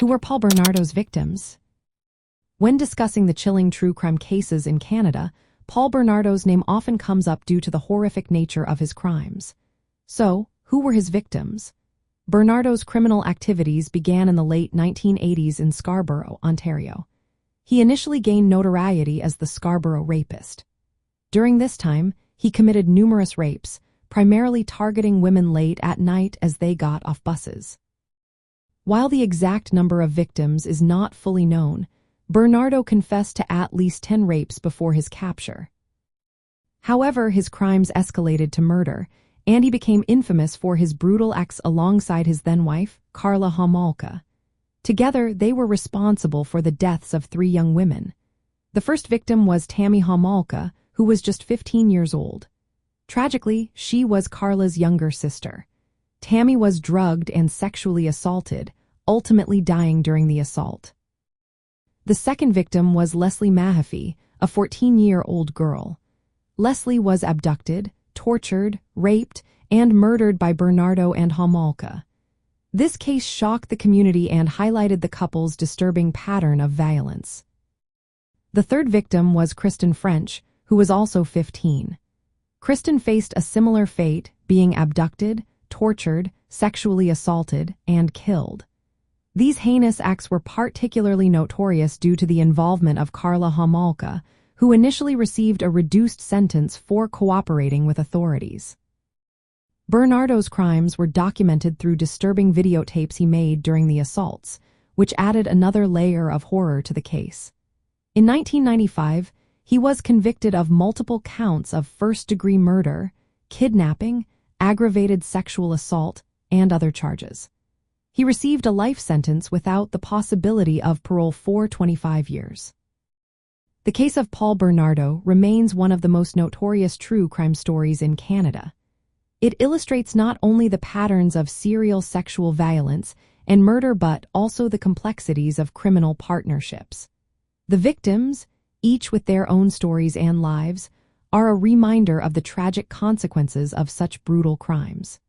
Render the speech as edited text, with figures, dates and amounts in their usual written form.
Who were Paul Bernardo's victims? When discussing the chilling true crime cases in Canada, Paul Bernardo's name often comes up due to the horrific nature of his crimes. So, who were his victims? Bernardo's criminal activities began in the late 1980s in Scarborough, Ontario. He initially gained notoriety as the Scarborough Rapist. During this time, he committed numerous rapes, primarily targeting women late at night as they got off buses. While the exact number of victims is not fully known, Bernardo confessed to at least 10 rapes before his capture. However, his crimes escalated to murder, and he became infamous for his brutal acts alongside his then-wife, Karla Homolka. Together, they were responsible for the deaths of 3 young women. The first victim was Tammy Homolka, who was just 15 years old. Tragically, she was Karla's younger sister. Tammy was drugged and sexually assaulted, ultimately dying during the assault. The second victim was Leslie Mahaffey, a 14-year-old girl. Leslie was abducted, tortured, raped, and murdered by Bernardo and Homolka. This case shocked the community and highlighted the couple's disturbing pattern of violence. The third victim was Kristen French, who was also 15. Kristen faced a similar fate, being abducted, tortured, sexually assaulted, and killed. These heinous acts were particularly notorious due to the involvement of Karla Homolka, who initially received a reduced sentence for cooperating with authorities. Bernardo's crimes were documented through disturbing videotapes he made during the assaults, which added another layer of horror to the case. In 1995, he was convicted of multiple counts of first-degree murder, kidnapping, aggravated sexual assault, and other charges. He received a life sentence without the possibility of parole for 25 years. The case of Paul Bernardo remains one of the most notorious true crime stories in Canada. It illustrates not only the patterns of serial sexual violence and murder but also the complexities of criminal partnerships. The victims, each with their own stories and lives, are a reminder of the tragic consequences of such brutal crimes.